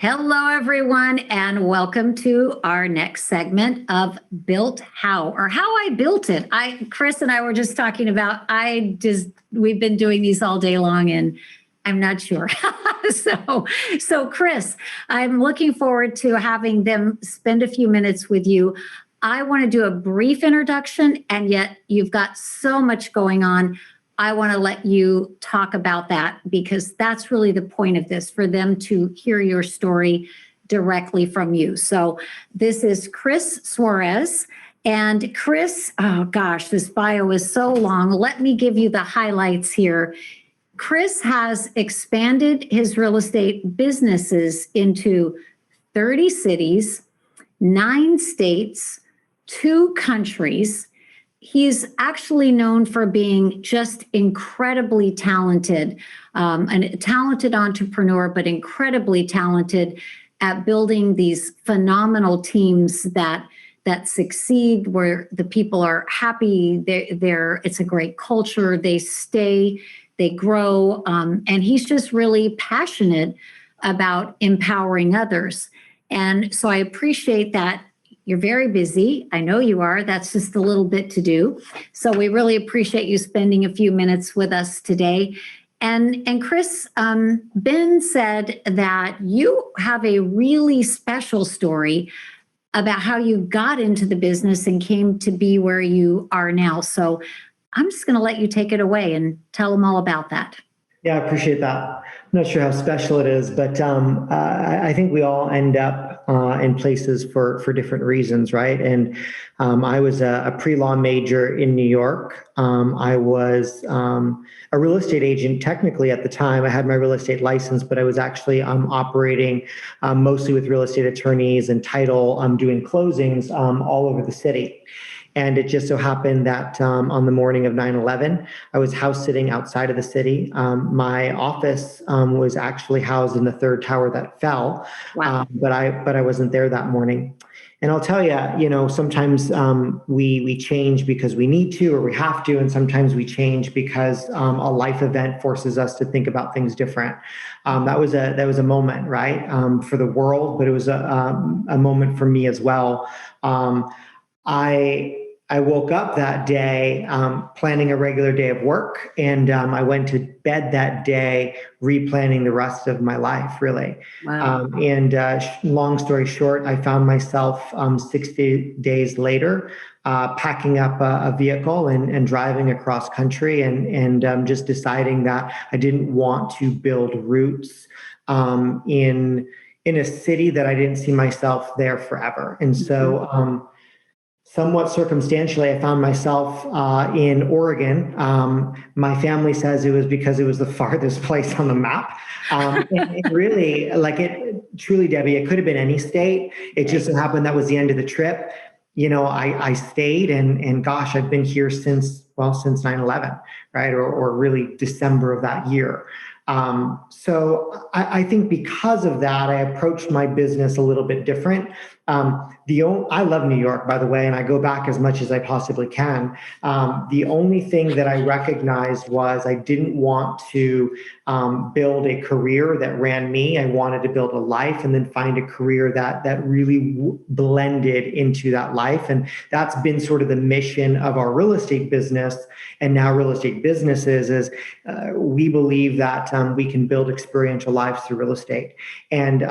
Hello, everyone, and welcome to our next segment of BuiltHow, or How I Built It. Chris and I were just talking about, we've been doing these all day long, and I'm not sure. So Chris, I'm looking forward to having them spend a few minutes with you. I want to do a brief introduction, and yet you've got so much going on. I want to let you talk about that because that's really the point of this, for them to hear your story directly from you. So this is Chris Suarez. And Chris, oh gosh, this bio is so long. Let me give you the highlights here. Chris has expanded his real estate businesses into 30 cities, 9 states, 2 countries. He's actually known for being just incredibly talented, a talented entrepreneur, but incredibly talented at building these phenomenal teams that succeed, where the people are happy. It's a great culture. They stay, they grow, and he's just really passionate about empowering others. And so I appreciate that. You're very busy. I know you are. That's just a little bit to do. So we really appreciate you spending a few minutes with us today. And Chris, Ben said that you have a really special story about how you got into the business and came to be where you are now. So I'm just going to let you take it away and tell them all about that. Yeah, I appreciate that. I'm not sure how special it is, but I think we all end up in places for different reasons, right? And I was a pre-law major in New York. I was a real estate agent technically at the time. I had my real estate license, but I was actually operating mostly with real estate attorneys and title, doing closings all over the city. And it just so happened that on the morning of 9/11, I was house sitting outside of the city. My office was actually housed in the 3rd tower that fell. Wow. But I wasn't there that morning. And I'll tell you, sometimes we change because we need to or we have to, and sometimes we change because a life event forces us to think about things different. That was a moment, right, for the world, but it was a moment for me as well. I woke up that day planning a regular day of work, and I went to bed that day replanning the rest of my life, really. Wow. Long story short, I found myself 60 days later packing up a vehicle and driving across country and just deciding that I didn't want to build roots in a city that I didn't see myself there forever. And so somewhat circumstantially, I found myself in Oregon. My family says it was because it was the farthest place on the map. And really, truly, Debbie, it could have been any state. It just so happened that was the end of the trip. I stayed, and gosh, I've been here since 9/11, right? Or really December of that year. So I think because of that, I approached my business a little bit different. I love New York, by the way, and I go back as much as I possibly can. The only thing that I recognized was I didn't want to build a career that ran me. I wanted to build a life and then find a career that really blended into that life. And that's been sort of the mission of our real estate business and now real estate businesses is we believe that we can build experiential lives through real estate. And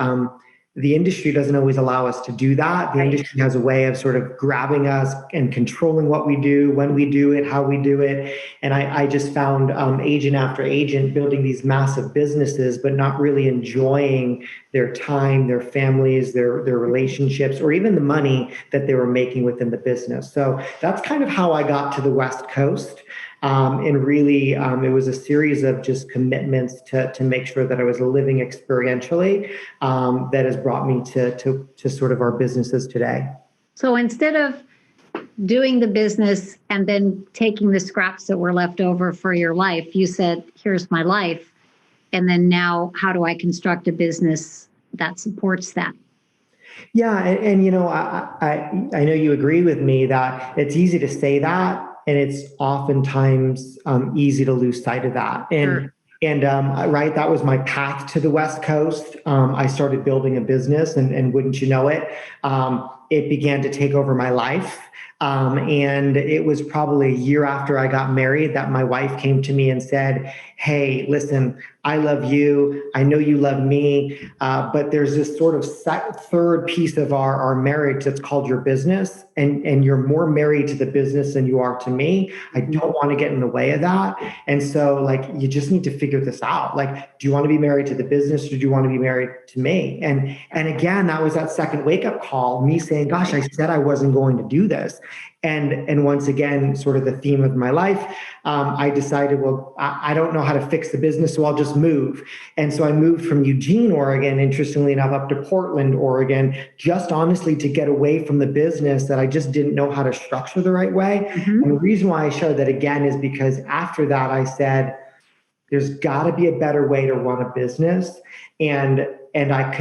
the industry doesn't always allow us to do that. The industry has a way of sort of grabbing us and controlling what we do, when we do it, how we do it. And I just found agent after agent building these massive businesses, but not really enjoying their time, their families, their relationships, or even the money that they were making within the business. So that's kind of how I got to the West Coast. And really, it was a series of just commitments to make sure that I was living experientially that has brought me to sort of our businesses today. So instead of doing the business and then taking the scraps that were left over for your life, you said, here's my life. And then now, how do I construct a business that supports that? Yeah. And I know you agree with me that it's easy to say that. And it's oftentimes easy to lose sight of that. And Sure. And right, that was my path to the West Coast. I started building a business, and wouldn't you know it, it began to take over my life. And it was probably a year after I got married that my wife came to me and said, "Hey, listen, I love you. I know you love me, but there's this sort of third piece of our marriage that's called your business, and you're more married to the business than you are to me. I don't want to get in the way of that. And so, like, you just need to figure this out. Like, do you want to be married to the business, or do you want to be married to me?" And again, that was that second wake up call, me saying, "Gosh, I said I wasn't going to do this." And once again, sort of the theme of my life, I decided, well, I don't know how to fix the business, so I'll just move. And so I moved from Eugene, Oregon, interestingly enough, up to Portland, Oregon, just honestly to get away from the business that I just didn't know how to structure the right way. And the reason why I share that again is because after that, I said, there's got to be a better way to run a business. And I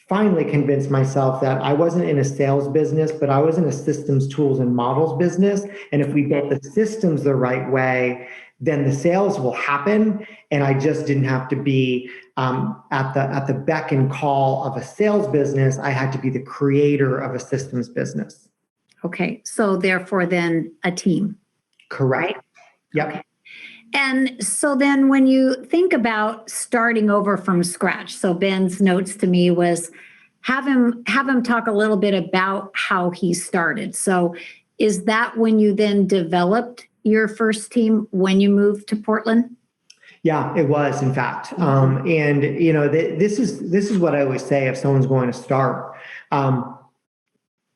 finally convinced myself that I wasn't in a sales business, but I was in a systems, tools, and models business. And if we built the systems the right way, then the sales will happen. And I just didn't have to be at the beck and call of a sales business. I had to be the creator of a systems business. Okay. So therefore then a team. Correct. Right? Yep. Okay. And so then when you think about starting over from scratch, so Ben's notes to me was have him talk a little bit about how he started. So is that when you then developed your first team when you moved to Portland? Yeah, it was, in fact. And you know, this is what I always say if someone's going to start.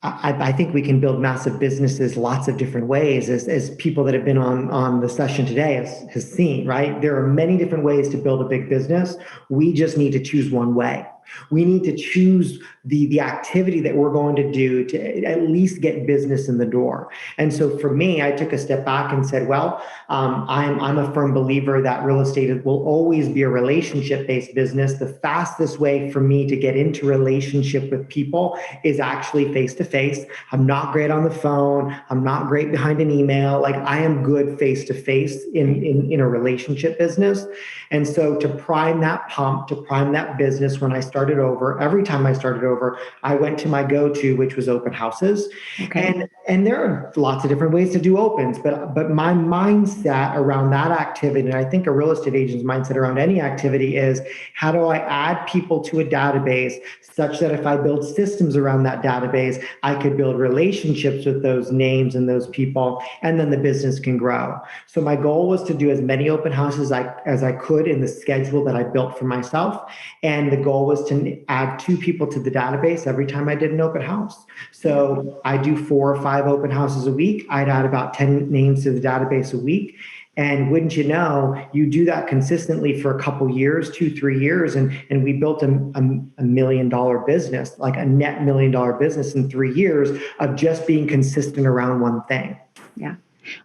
I think we can build massive businesses lots of different ways, as people that have been on the session today has seen, right? There are many different ways to build a big business. We just need to choose one way. We need to choose the activity that we're going to do to at least get business in the door. And so for me, I took a step back and said, well, I'm a firm believer that real estate will always be a relationship-based business. The fastest way for me to get into relationship with people is actually face-to-face. I'm not great on the phone. I'm not great behind an email. Like, I am good face-to-face in a relationship business. And so to prime that pump, to prime that business, when I started over, every time I started over, I went to my go-to, which was open houses. Okay. And there are lots of different ways to do opens, but my mindset around that activity, and I think a real estate agent's mindset around any activity, is how do I add people to a database such that if I build systems around that database, I could build relationships with those names and those people, and then the business can grow. So my goal was to do as many open houses as I could in the schedule that I built for myself. And the goal was to add 2 people to the database every time I did an open house. So I do 4 or 5 open houses a week. I'd add about 10 names to the database a week. And wouldn't you know, you do that consistently for a couple years, 2-3 years, and we built a $1 million business, like a net $1 million business in 3 years of just being consistent around one thing. Yeah.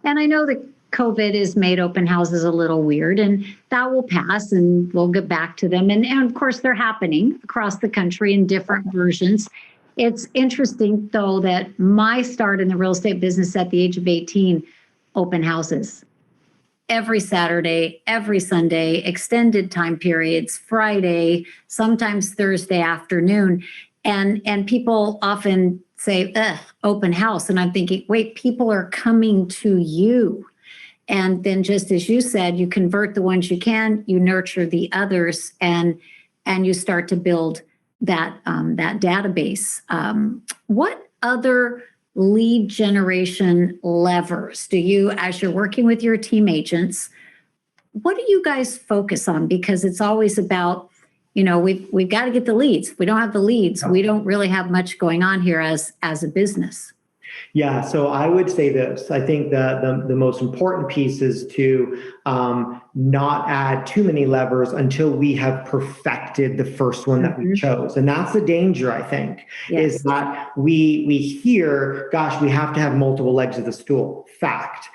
And I know that COVID has made open houses a little weird, and that will pass and we'll get back to them. And of course, they're happening across the country in different versions. It's interesting, though, that my start in the real estate business at the age of 18, open houses. Every Saturday, every Sunday, extended time periods, Friday, sometimes Thursday afternoon. And people often say, open house. And I'm thinking, wait, people are coming to you. And then just as you said, you convert the ones you can, you nurture the others, and you start to build that database. What other lead generation levers do you, as you're working with your team agents, what do you guys focus on? Because it's always about, we've got to get the leads. If we don't have the leads, we don't really have much going on here as a business. Yeah, so I would say this. I think the most important piece is to not add too many levers until we have perfected the first one that we chose. And that's the danger, I think, is that we hear, gosh, we have to have multiple legs of the stool. Fact.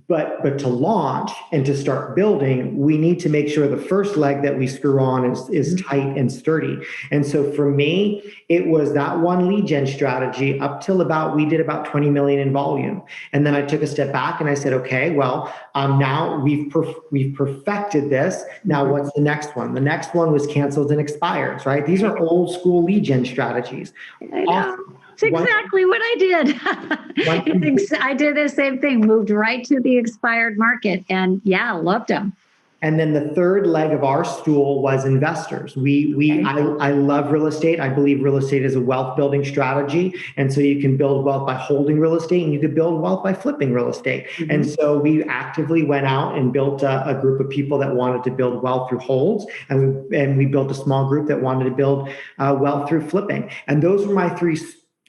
But to launch and to start building, we need to make sure the first leg that we screw on is tight and sturdy. And so for me, it was that one lead gen strategy up till we did about 20 million in volume. And then I took a step back and I said, okay, well, Now we've perfected this. Now what's the next one? The next one was cancels and expires, right? These are old school lead gen strategies. I know. It's exactly what I did. I did the same thing, moved right to the expired market, and loved them. And then the third leg of our stool was investors. I love real estate. I believe real estate is a wealth building strategy. And so you can build wealth by holding real estate, and you could build wealth by flipping real estate. Mm-hmm. And so we actively went out and built a group of people that wanted to build wealth through holds. And we built a small group that wanted to build wealth through flipping. And those were my three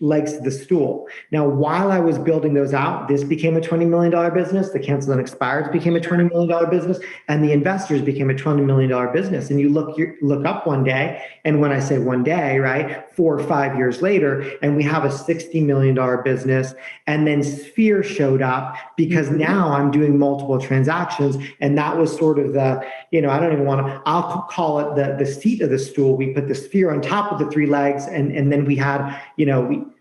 legs to the stool. Now, while I was building those out, this became a $20 million business. The cancels and expires became a $20 million business, and the investors became a $20 million business. And you look up one day, and when I say one day, right, 4 or 5 years later, and we have a $60 million business. And then Sphere showed up because now I'm doing multiple transactions. And that was sort of the, I'll call it the seat of the stool. We put the Sphere on top of the three legs, and then we had,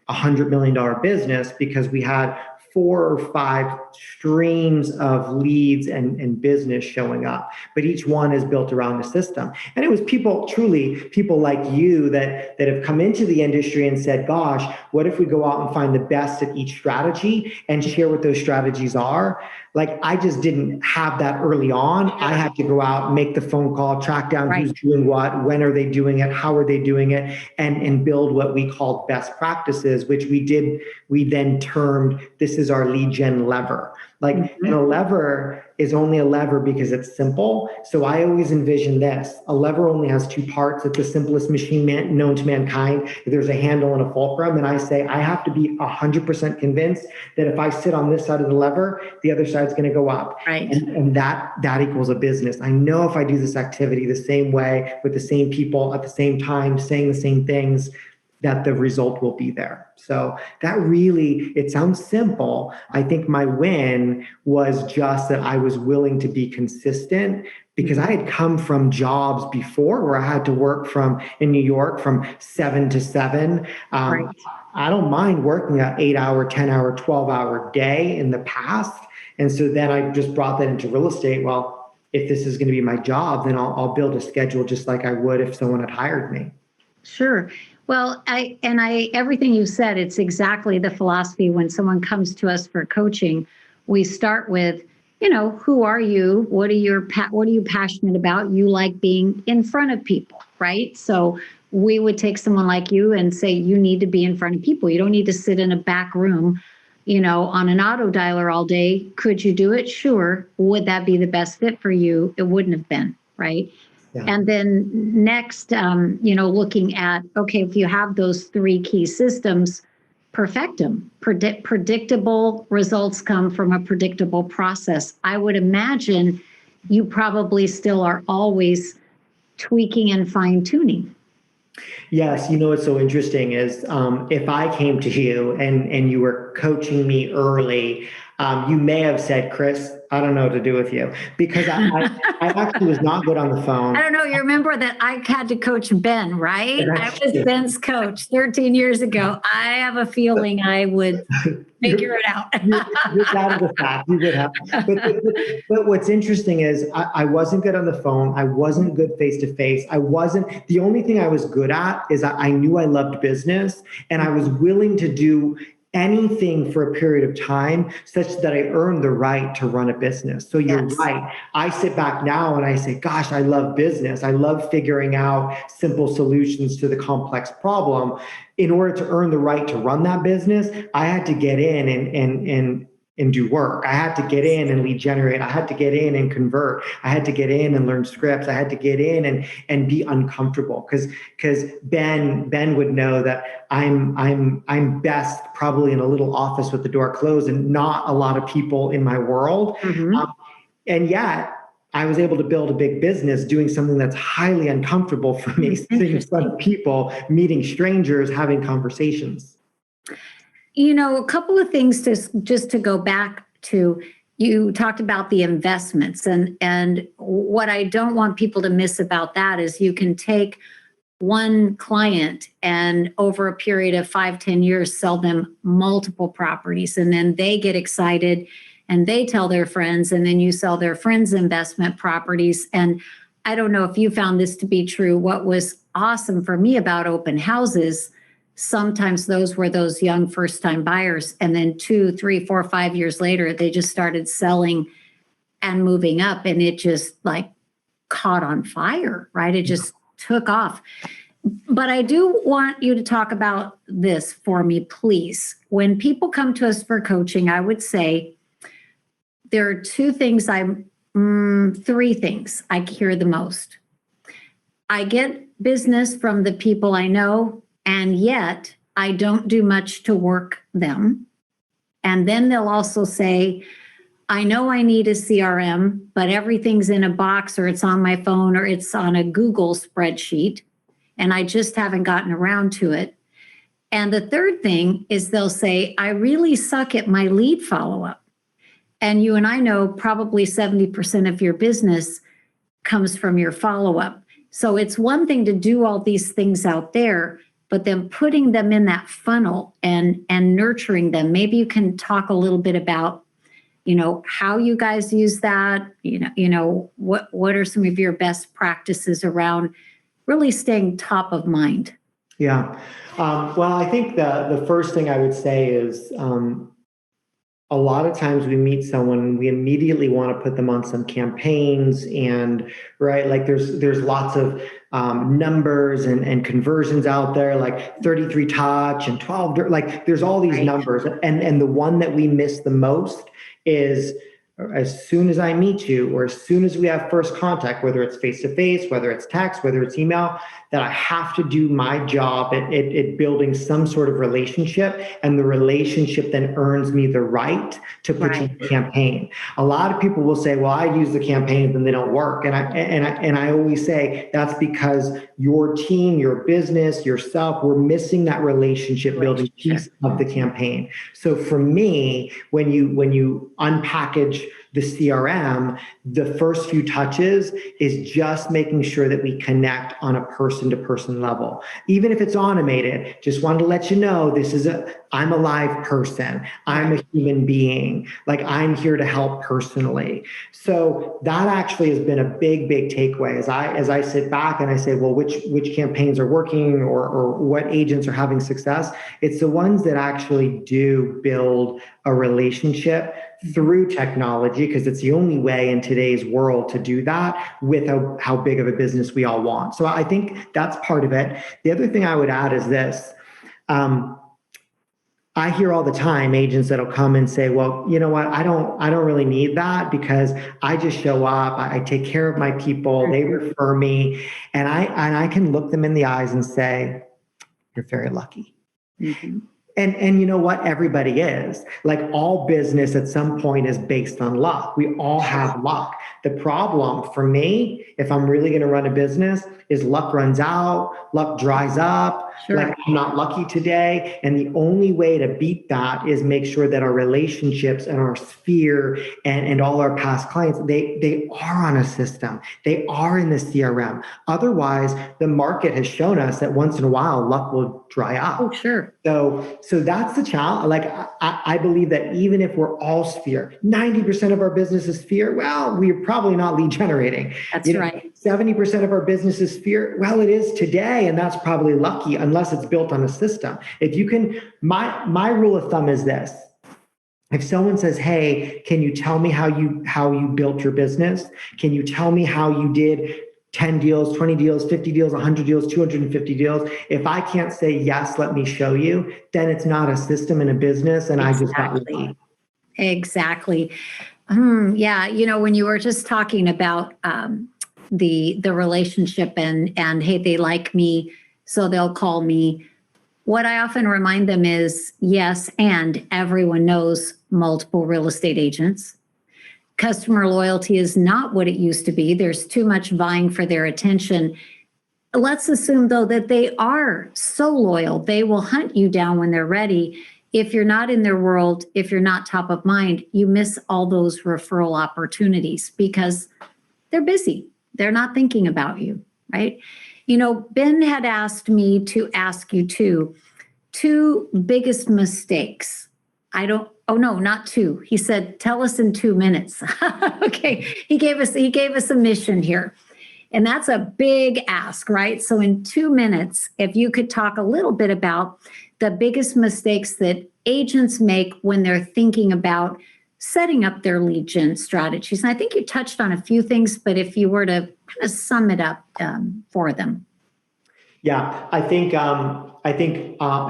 $100 million business because we had 4 or 5 streams of leads and business showing up, but each one is built around the system. And it was people like you that have come into the industry and said, gosh, what if we go out and find the best at each strategy and share what those strategies are? Like, I just didn't have that early on. I had to go out, make the phone call, track down who's doing what, when are they doing it, how are they doing it, and build what we called best practices, which we did. We then termed, this is our lead gen lever. And a lever is only a lever because it's simple. So I always envision this. A lever only has 2 parts. It's the simplest machine known to mankind. There's a handle and a fulcrum. And I say, I have to be 100% convinced that if I sit on this side of the lever, the other side's going to go up. Right. And that equals a business. I know if I do this activity the same way, with the same people at the same time, saying the same things, that the result will be there. So that really, it sounds simple. I think my win was just that I was willing to be consistent, because I had come from jobs before where I had to work in New York from 7 to 7. I don't mind working an 8-hour, 10-hour, 12-hour day in the past. And so then I just brought that into real estate. Well, if this is going to be my job, then I'll build a schedule just like I would if someone had hired me. Sure. Well, everything you said, it's exactly the philosophy when someone comes to us for coaching. We start with, who are you? What are you passionate about? You like being in front of people, right? So we would take someone like you and say, you need to be in front of people. You don't need to sit in a back room, on an auto dialer all day. Could you do it? Sure. Would that be the best fit for you? It wouldn't have been, right? Yeah. And then next, looking at, okay, if you have those 3 key systems, perfect them. Predictable results come from a predictable process. I would imagine you probably still are always tweaking and fine tuning. Yes. What's so interesting is if I came to you and you were coaching me early, you may have said, Chris, I don't know what to do with you, because I actually was not good on the phone. I don't know. You remember that I had to coach Ben, right? I was Ben's coach 13 years ago. I have a feeling I would figure it out. You're out of the fact. You would have. But what's interesting is I wasn't good on the phone. I wasn't good face-to-face. The only thing I was good at is I knew I loved business, and I was willing to do anything for a period of time such that I earned the right to run a business. So you're right. I sit back now and I say, gosh, I love business. I love figuring out simple solutions to the complex problem. In order to earn the right to run that business, I had to get in and do work. I had to get in and lead generate. I had to get in and convert. I had to get in and learn scripts. I had to get in and be uncomfortable, because Ben would know that I'm best probably in a little office with the door closed and not a lot of people in my world. Mm-hmm. And yet I was able to build a big business doing something that's highly uncomfortable for me, sitting in front of people, meeting strangers, having conversations. A couple of things just to go back to, you talked about the investments, and what I don't want people to miss about that is you can take one client and over a period of 5-10 years sell them multiple properties, and then they get excited and they tell their friends, and then you sell their friends' investment properties. And I don't know if you found this to be true. What was awesome for me about open houses, sometimes those were those young first-time buyers, and then 2, 3, 4, 5 years later, they just started selling and moving up, and it just like caught on fire, right? It just took off. But I do want you to talk about this for me, please. When people come to us for coaching, I would say there are three things I hear the most. I get business from the people I know, and yet I don't do much to work them. And then they'll also say, I know I need a CRM, but everything's in a box, or it's on my phone, or it's on a Google spreadsheet, and I just haven't gotten around to it. And the third thing is they'll say, I really suck at my lead follow-up. And you and I know probably 70% of your business comes from your follow-up. So it's one thing to do all these things out there, but then putting them in that funnel and nurturing them. Maybe you can talk a little bit about, how you guys use that. What are some of your best practices around really staying top of mind? Yeah. Well, I think the first thing I would say is a lot of times we meet someone, we immediately want to put them on some campaigns, and right, like there's lots of numbers and conversions out there, like 33 touch and 12, like there's all these numbers. And the one that we miss the most is, as soon as I meet you, or as soon as we have first contact, whether it's face-to-face, whether it's text, whether it's email, that I have to do my job at building some sort of relationship, and the relationship then earns me the right to put you in the campaign. A lot of people will say, well, I use the campaigns and they don't work. And I always say that's because your team, your business, yourself, we're missing that relationship building piece of the campaign. So for me, when you unpackage the CRM, the first few touches is just making sure that we connect on a person-to-person level. Even if it's automated, just wanted to let you know, I'm a live person. I'm a human being. Like, I'm here to help personally. So that actually has been a big, big takeaway as I sit back and I say, well, which campaigns are working, or what agents are having success? It's the ones that actually do build a relationship through technology, because it's the only way in today's world to do that with how big of a business we all want. So I think that's part of it. The other thing I would add is this. I hear all the time agents that'll come and say, well, you know what, I don't really need that, because I just show up, I take care of my people, they refer me, and I can look them in the eyes and say, you're very lucky. Mm-hmm. And you know what? Everybody is. Like, all business at some point is based on luck. We all have luck. The problem for me, if I'm really going to run a business, is luck runs out, luck dries up. Sure. Like, I'm not lucky today. And the only way to beat that is make sure that our relationships and our sphere and all our past clients, they are on a system. They are in the CRM. Otherwise, the market has shown us that once in a while, luck will dry up. Oh, sure. So that's the challenge. Like, I believe that even if we're all sphere, 90% of our business is sphere, well, we're probably not lead generating. That's right. 70% of our business is sphere. Well, it is today, and that's probably lucky, unless it's built on a system. If you can, my rule of thumb is this. If someone says, hey, can you tell me how you built your business? Can you tell me how you did 10 deals, 20 deals, 50 deals, 100 deals, 250 deals? If I can't say, yes, let me show you, then it's not a system in a business, and I just got lucky. Exactly. Yeah. When you were just talking about the relationship and hey, they like me, so they'll call me. What I often remind them is, yes, and everyone knows multiple real estate agents. Customer loyalty is not what it used to be. There's too much vying for their attention. Let's assume, though, that they are so loyal, they will hunt you down when they're ready. If you're not in their world, if you're not top of mind, you miss all those referral opportunities because they're busy. They're not thinking about you, right? Ben had asked me to ask you two biggest mistakes. I don't Oh no, not two. He said, tell us in 2 minutes. Okay. He gave us a mission here. And that's a big ask, right? So in 2 minutes, if you could talk a little bit about the biggest mistakes that agents make when they're thinking about setting up their lead gen strategies. And I think you touched on a few things, but if you were to kind of sum it up for them. Yeah, I think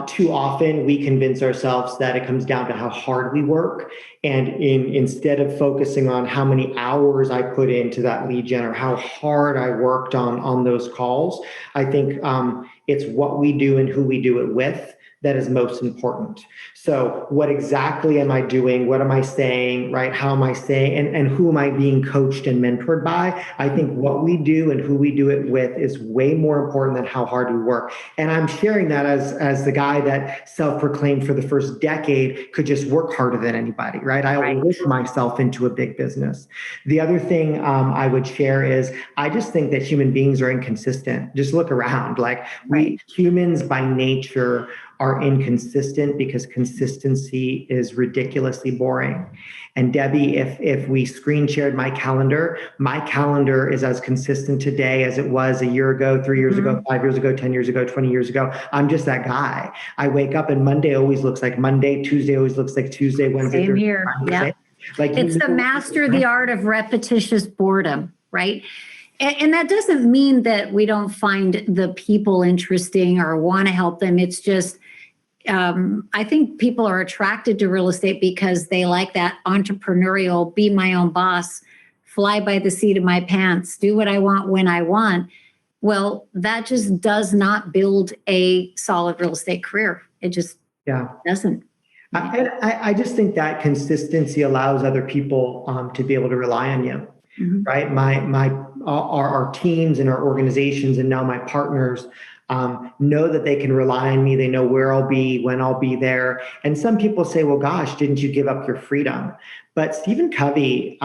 too often we convince ourselves that it comes down to how hard we work, and instead of focusing on how many hours I put into that lead gen or how hard I worked on those calls, I think it's what we do and who we do it with that is most important. So what exactly am I doing? What am I saying, right? How am I saying, and who am I being coached and mentored by? I think what we do and who we do it with is way more important than how hard we work. And I'm sharing that as the guy that self-proclaimed for the first decade could just work harder than anybody, right? I work myself into a big business. The other thing I would share is I just think that human beings are inconsistent. Just look around. Like we humans by nature are inconsistent because consistency is ridiculously boring. And Debbie, if we screen shared my calendar is as consistent today as it was a year ago, 3 years ago, 5 years ago, 10 years ago, 20 years ago. I'm just that guy. I wake up and Monday always looks like Monday, Tuesday always looks like Tuesday, Wednesday, Same Thursday. here. Yeah. Like it's the master the art of repetitious boredom, right? And that doesn't mean that we don't find the people interesting or want to help them. It's just, I think people are attracted to real estate because they like that entrepreneurial, be my own boss, fly by the seat of my pants, do what I want when I want. Well, that just does not build a solid real estate career. It just doesn't. I just think that consistency allows other people to be able to rely on you, right? Our teams and our organizations and now my partners know that they can rely on me. They know where I'll be, when I'll be there. And some people say, well, gosh, didn't you give up your freedom? But Stephen Covey,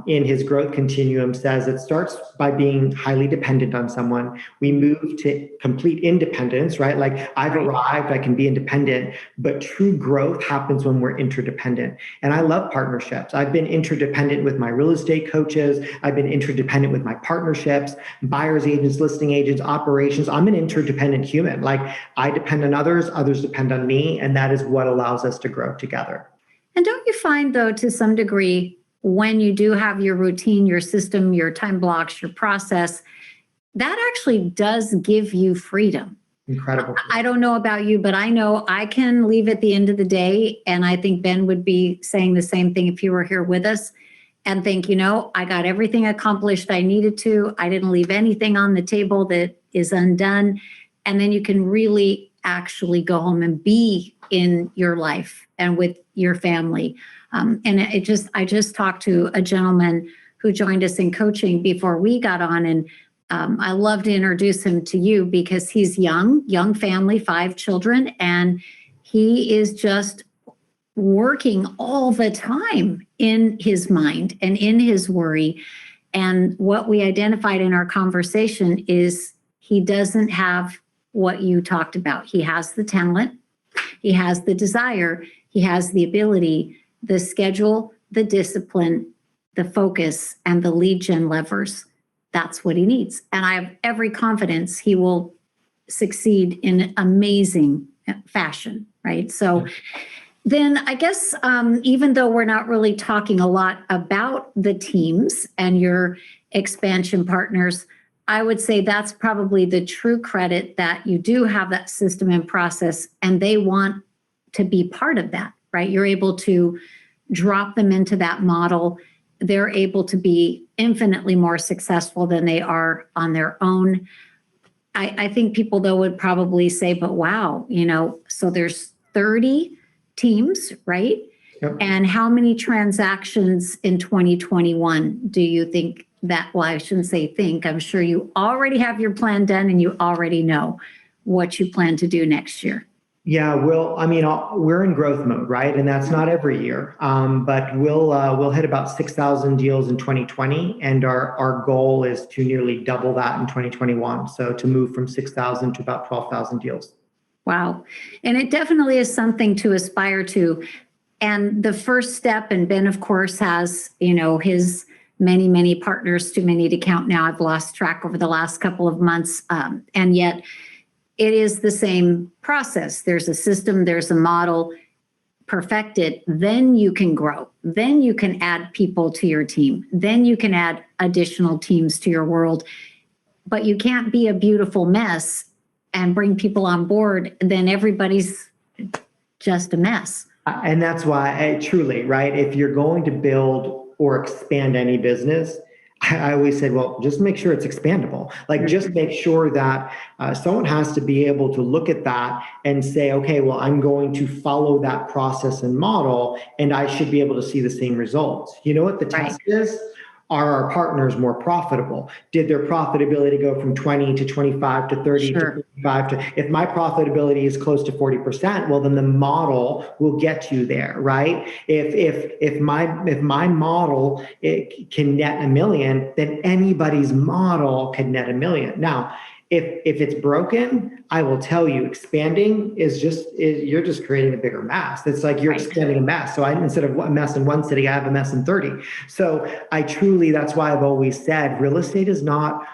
in his growth continuum, says it starts by being highly dependent on someone. We move to complete independence, right? Like I've arrived, I can be independent, but true growth happens when we're interdependent. And I love partnerships. I've been interdependent with my real estate coaches. I've been interdependent with my partnerships, buyers agents, listing agents, operations. I'm an interdependent human. Like I depend on others, others depend on me. And that is what allows us to grow together. And don't you find, though, to some degree, when you do have your routine, your system, your time blocks, your process, that actually does give you freedom? Incredible. I don't know about you, but I know I can leave at the end of the day. And I think Ben would be saying the same thing if he were here with us, and think, I got everything accomplished I needed to. I didn't leave anything on the table that is undone. And then you can really actually go home and be in your life and with your family. And I just talked to a gentleman who joined us in coaching before we got on. And I love to introduce him to you because he's young family, 5 children, and he is just working all the time in his mind and in his worry. And what we identified in our conversation is he doesn't have what you talked about. He has the talent, he has the desire, he has the ability, the schedule, the discipline, the focus, and the lead gen levers. That's what he needs. And I have every confidence he will succeed in amazing fashion, right? So then I guess even though we're not really talking a lot about the teams and your expansion partners, I would say that's probably the true credit that you do have that system and process, and they want to be part of that, right? You're able to drop them into that model. They're able to be infinitely more successful than they are on their own. I think people, though, would probably say, but wow, so there's 30 teams, right? Yep. And how many transactions in 2021 do you think that, well, I shouldn't say think, I'm sure you already have your plan done and you already know what you plan to do next year. Yeah, we're in growth mode, right? And that's not every year, but we'll hit about 6,000 deals in 2020, and our goal is to nearly double that in 2021. So to move from 6,000 to about 12,000 deals. Wow. And it definitely is something to aspire to. And the first step, and Ben, of course, has, his many, many partners, too many to count now. I've lost track over the last couple of months. And yet it is the same process. There's a system, there's a model. Perfect it, then you can grow. Then you can add people to your team. Then you can add additional teams to your world. But you can't be a beautiful mess and bring people on board. Then everybody's just a mess. And that's why truly, right? If you're going to build or expand any business, I always said, well, just make sure it's expandable. Like, just make sure that someone has to be able to look at that and say, okay, well, I'm going to follow that process and model, and I should be able to see the same results. You know what the test is? Are our partners more profitable? Did their profitability go from 20 to 25 to 30 to 35 to, if my profitability is close to 40%, well, then the model will get you there, right? If my model can net $1 million, then anybody's model can net $1 million. Now, if it's broken, I will tell you, expanding you're just creating a bigger mess. It's like you're expanding a mess. So instead of a mess in one city, I have a mess in 30. So that's why I've always said real estate is not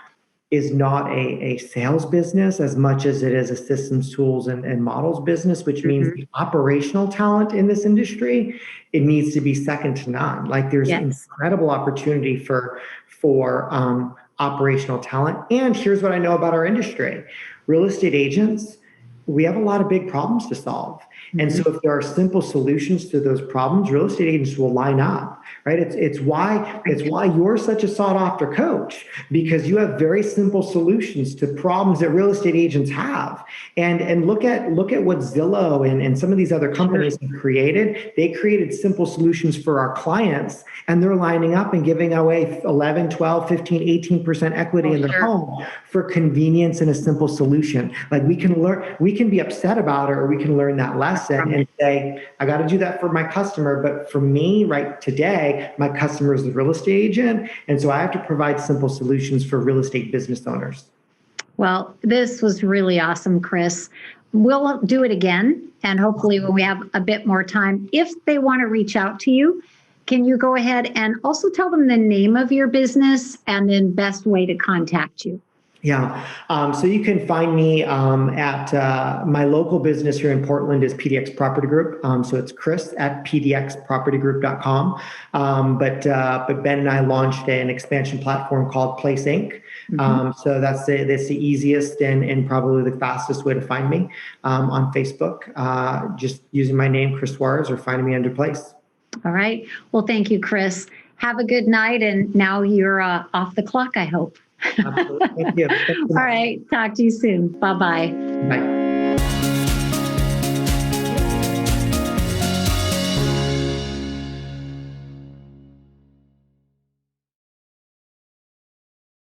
a sales business as much as it is a systems, tools, and models business, which means the operational talent in this industry, it needs to be second to none. Like, there's incredible opportunity for operational talent. And here's what I know about our industry. Real estate agents, we have a lot of big problems to solve. And so if there are simple solutions to those problems, real estate agents will line up, right? It's why you're such a sought after coach, because you have very simple solutions to problems that real estate agents have. And look at what Zillow and some of these other companies have created. They created simple solutions for our clients, and they're lining up and giving away 11, 12, 15, 18% equity in their home for convenience and a simple solution. Like, we can be upset about it, or we can learn that lesson and say, I got to do that for my customer. But for me right today, my customer is the real estate agent. And so I have to provide simple solutions for real estate business owners. Well, this was really awesome, Chris. We'll do it again. And hopefully when we have a bit more time, if they want to reach out to you, can you go ahead and also tell them the name of your business and then best way to contact you? Yeah. So you can find me at my local business here in Portland is PDX Property Group. So it's Chris at pdxpropertygroup.com. But Ben and I launched an expansion platform called Place Inc. So that's the easiest and probably the fastest way to find me on Facebook. Just using my name, Chris Suarez, or finding me under Place. All right. Well, thank you, Chris. Have a good night. And now you're off the clock, I hope. Absolutely. Thank you. All right. Talk to you soon. Bye-bye. Bye.